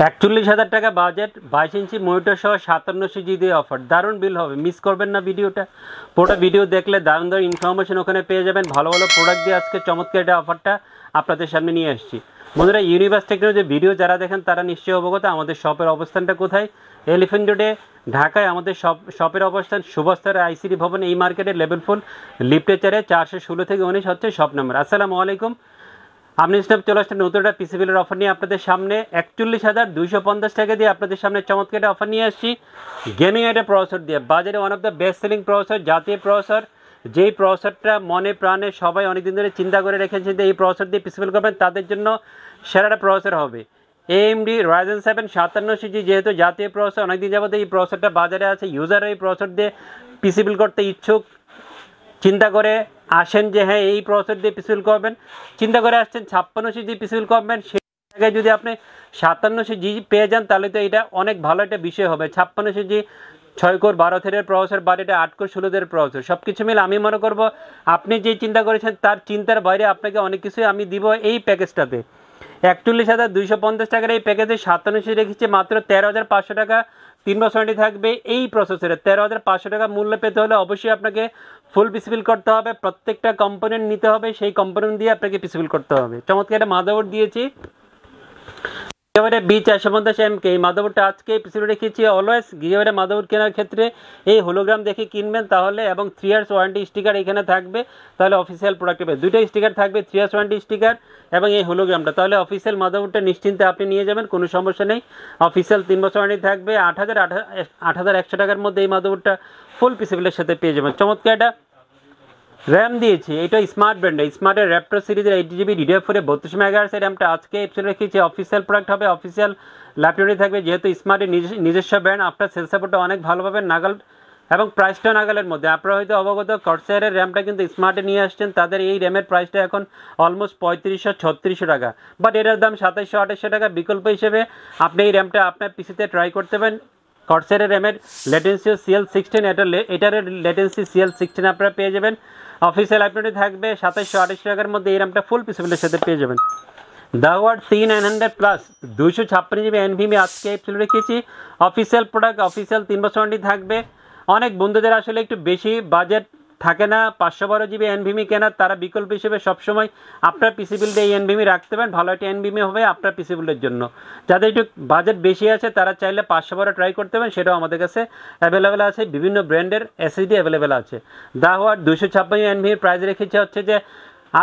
41,000 টাকা budget, 22 inch monitor সহ 5700 GB offer. দারুণ বিল হবে, মিস করবেন না ভিডিওটা। পুরোটা ভিডিও দেখলে দারুণ দারুণ ইনফরমেশন ওখানে পেয়ে যাবেন। ভালো ভালো প্রোডাক্ট দিয়ে আজকে চমৎকার এটা অফারটা আপনাদের সামনে নিয়ে আসছি। বন্ধুরা, ইউনিভার্স টেকনোলজি ভিডিও যারা দেখেন তারা নিশ্চয়ই অবগত আমাদের শপের অবস্থানটা কোথায়। এলিফ্যান্ট রোডে ঢাকায় আমাদের শপের অবস্থান সুভাষতার আইসিডি ভবন, এই মার্কেটের লেভেল 4 লিফটে 416 থেকে 19 হচ্ছে শপ নাম্বার। আসসালামু আলাইকুম। আপনি স্ন্যাপ চলে আসছেন নতুন একটা পিসি বিলের অফার নিয়ে আপনাদের সামনে। 41,250 টাকা দিয়ে আপনাদের সামনে চমৎকার একটা অফার নিয়ে আসছি গেমিং একটা প্রসেসর দিয়ে। বাজারে one of the best selling processor, জাতীয় প্রসেসর, যেই প্রসেসরটা মনে প্রাণে সবাই অনেকদিন ধরে চিন্তা করে রেখেছেন যে এই প্রসেসর দিয়ে পিসি বিল করবেন, তাদের জন্য সেরাটা প্রসেসর হবে AMD Ryzen 7 5700G। যেহেতু জাতীয় প্রসেসর, অনেকদিন যাবত এই প্রসেসরটা বাজারে আছে, ইউজার এই প্রসেসর দিয়ে পিসি বিল করতে ইচ্ছুক, চিন্তা করে আসেন যে হ্যাঁ এই প্রসেসর দিয়ে পিসিবিল করবেন, চিন্তা করে আসছেন 5600 জি পিসিবিল করবেন, সেই জায়গায় যদি আপনি 5700 জি পেয়ে যান তাহলে তো এটা অনেক ভালো একটা বিষয় হবে। 5600 জি 6 কোর 12 থ্রেডের প্রসেসর, বাড়িটা 8 কোর 16 থ্রেডের প্রসেসর, সব কিছু মিলে আমি মনে করব আপনি যে চিন্তা করেছেন তার চিন্তার বাইরে আপনাকে অনেক কিছুই আমি দিব এই প্যাকেজটাতে। 41,250 টাকার এই প্যাকেজে 5700 রেখেছি মাত্র 13,500 টাকা। 3 বছর ওয়ারেন্টি থাকবে এই প্রসেসরে। 13,500 টাকা মূল্য পেতে হলে অবশ্যই আপনাকে ফুল পিসিবিল করতে হবে, প্রত্যেকটা কম্পোনেন্ট নিতে হবে, সেই কম্পোনেন্ট দিয়ে আপনাকে পিসিবিল করতে হবে। চমৎকার একটা মাদারবোর্ড দিয়েছি গিগাবাইটে B450MK। এই মাদারবোর্ডটা আজকে পিসিবিল রেখেছি। অলওয়েজ গিগাবাইটের মাদারবোর্ড কেনার ক্ষেত্রে এই হোলোগ্রাম দেখে কিনবেন তাহলে, এবং 3 ইয়ার্স ওয়ারেন্টি স্টিকার এখানে থাকবে, তাহলে অফিসিয়াল প্রোডাক্ট পাবে। দুইটা স্টিকার থাকবে, 3 ইয়ার্স ওয়ারেন্টি স্টিকার এবং এই হোলোগ্রামটা, তাহলে অফিসিয়াল মাদারবোর্ডটা নিশ্চিন্তে আপনি নিয়ে যাবেন, কোনো সমস্যা নেই। অফিসিয়াল 3 বছর ওয়ারেন্টি থাকবে। 8,100 টাকার মধ্যে এই মাদারবোর্ডটা ফুল পিসিবিলের সাথে পেয়ে যাবেন। চমৎকার একটা র্যাম দিয়েছি, এটা স্মার্ট ব্র্যান্ডে, স্মার্টের র্যাপটর সিরিজের 8GB DDR4 32 মেগাহার্টজ র্যামটা আজকে এপিসোড রেখেছি। অফিসিয়াল প্রোডাক্ট হবে, অফিসিয়াল ল্যাপটপে থাকবে, যেহেতু স্মার্টের নিজস্ব ব্র্যান্ড, আপনার সেল সাপোর্টটা অনেক ভালো পাবেন, নাগাল এবং প্রাইসটা নাগালের মধ্যে। আপনারা হয়তো অবগত কর্সায়ারের র্যামটা কিন্তু স্মার্টে নিয়ে আসছেন, তাদের এই র্যামের প্রাইসটা এখন অলমোস্ট 3500-3600 টাকা, বাট এটার দাম 2700-2800 টাকা। বিকল্প হিসেবে আপনি এই র্যামটা আপনার পিসিতে ট্রাই করতে পারেন। কর্সায়ারের র্যামের লেটেন্সি CL16, এটার লেটেন্সি CL16 আপনারা পেয়ে যাবেন। অফিসিয়াল আপডেটে থাকবে 2700-2800 টাকার মধ্যে এই র্যামটা ফুল পিসিবিলের সাথে পেয়ে যাবেন। দাওয়ার C900+ 256 GB NVMe আজকে এপিসোড রেখেছি। অফিসিয়াল প্রোডাক্ট, অফিসিয়াল 3 বছর ওয়ারেন্টি থাকবে। অনেক বন্ধুদের আসলে একটু বেশি বাজেট থাকে না 512 GB NVMe কেনার, তারা বিকল্প হিসেবে সবসময় আপনার পিসি বিল্ডে এই NVMe রাখতে পারেন, ভালো একটা NVMe হবে আপনার পিসি বিল্ডের জন্য। যাদের একটু বাজেট বেশি আছে তারা চাইলে 512 ট্রাই করতে পারেন, সেটাও আমাদের কাছে অ্যাভেলেবেল আছে, বিভিন্ন ব্র্যান্ডের SSD অ্যাভেলেবেল আছে। দাওয়ার 256 NVMe প্রাইস রেখেছে হচ্ছে যে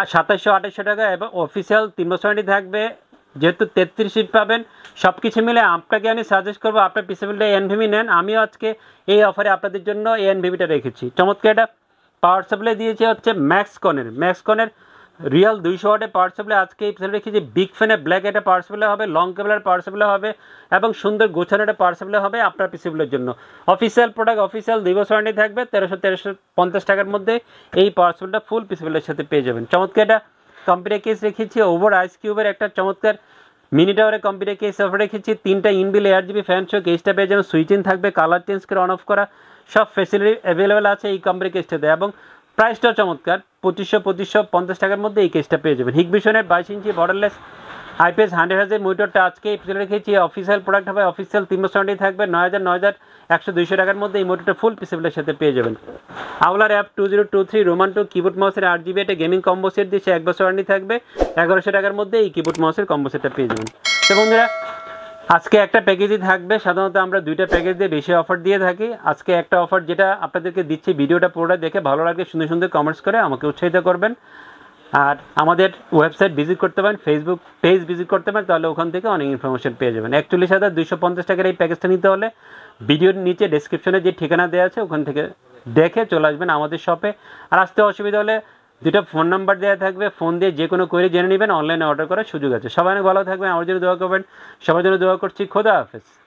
2700-2800 টাকা, এবং অফিসিয়াল 3 বছর ওয়ারেন্টি থাকবে। যেহেতু 33 সিট পাবেন, সব কিছু মিলে আপনাকে আমি সাজেস্ট করবো আপনার পিসি বিল্ডে NVMe নেন। আমিও আজকে এই অফারে আপনাদের জন্য এই NVMeটা রেখেছি। চমৎকার এটা পাওয়ার সাপ্লাই দিয়েছে হচ্ছে ম্যাক্সকনের রিয়েল 200 ওয়াটের পাওয়ার সাপ্লাই আজকে এই পিছনে রেখেছি। বিগ ফ্যানের ব্ল্যাক একটা পাওয়ার সাপ্লাই হবে, লং কেবলের পাওয়ার সাপ্লাই হবে, এবং সুন্দর গোছানো একটা পাওয়ার সাপ্লাই হবে আপনার পিসিবিলের জন্য। অফিসিয়াল প্রোডাক্ট, অফিসিয়াল 2 বছর ওয়ারেন্টি থাকবে। 1350 টাকার মধ্যে এই পাওয়ার সাপ্লাইটা ফুল পিসিবিলের সাথে পেয়ে যাবেন। চমৎকার একটা কম্পিউটার কেস রেখেছি, ওভার আইস কিউবের একটা চমৎকার মিনি টাওয়ারের কম্পিউটার কেস অফার রেখেছি। 3টা ইনবিল 8GB ফ্যান সহ কেসটা পেয়ে যাবেন। সুইচিং থাকবে, কালার চেঞ্জ করে অন অফ করা সব ফ্যাসিলিটি অ্যাভেলেবেল আছে এই কম্পিউটার কেসটাতে, এবং প্রাইসটাও চমৎকার 2550 টাকার মধ্যে এই কেসটা পেয়ে যাবেন। হিগবিশনের 22 ইঞ্চি বর্ডারলেস IPS 100Hz মনিটরটা আজকে এপিসোড রেখেছি। অফিসিয়াল প্রোডাক্ট হবে, অফিসিয়াল 3 বছর ওয়ারেন্টি থাকবে। 9,100-200 টাকার মধ্যে এই মনিটরটা ফুল পিসিবিলের সাথে পেয়ে যাবেন। আউলার অ্যাপ 2023 রোমান 2 কিবোর্ড মাউসের 8GB একটা গেমিং কম্বো সেট দিচ্ছে, 1 বছর ওয়ারেন্টি থাকবে। 1100 টাকার মধ্যে এই কিবোর্ড মাউসের কম্বো সেটটা পেয়ে যাবেন। তো বন্ধুরা, আজকে একটা প্যাকেজই থাকবে, সাধারণত আমরা 2টা প্যাকেজ দিয়ে বেশি অফার দিয়ে থাকি। আজকে একটা অফার যেটা আপনাদেরকে দিচ্ছি, ভিডিওটা পুরোটা দেখে ভালো লাগলে সুন্দর সুন্দর কমেন্টস করে আমাকে উৎসাহিত করবেন। আর আমাদের ওয়েবসাইট ভিজিট করতে পারেন, ফেসবুক পেজ ভিজিট করতে পারেন, তাহলে ওখান থেকে অনেক ইনফরমেশন পেয়ে যাবেন। 41,250 টাকার এই প্যাকেজটা নিতে হলে ভিডিওর নিচে ডেসক্রিপশনে যে ঠিকানা দেওয়া আছে ওখান থেকে দেখে চলে আসবেন আমাদের শপে। আর আসতে অসুবিধা হলে 2টা ফোন নাম্বার দেওয়া থাকবে, ফোন দিয়ে যে কোনো কোয়েরি জেনে নেবেন, অনলাইনে অর্ডার করার সুযোগ আছে। সবাই অনেক ভালো থাকবেন, আমার জন্য দোয়া করবেন, সবার জন্য দোয়া করছি। খোদা হাফেজ।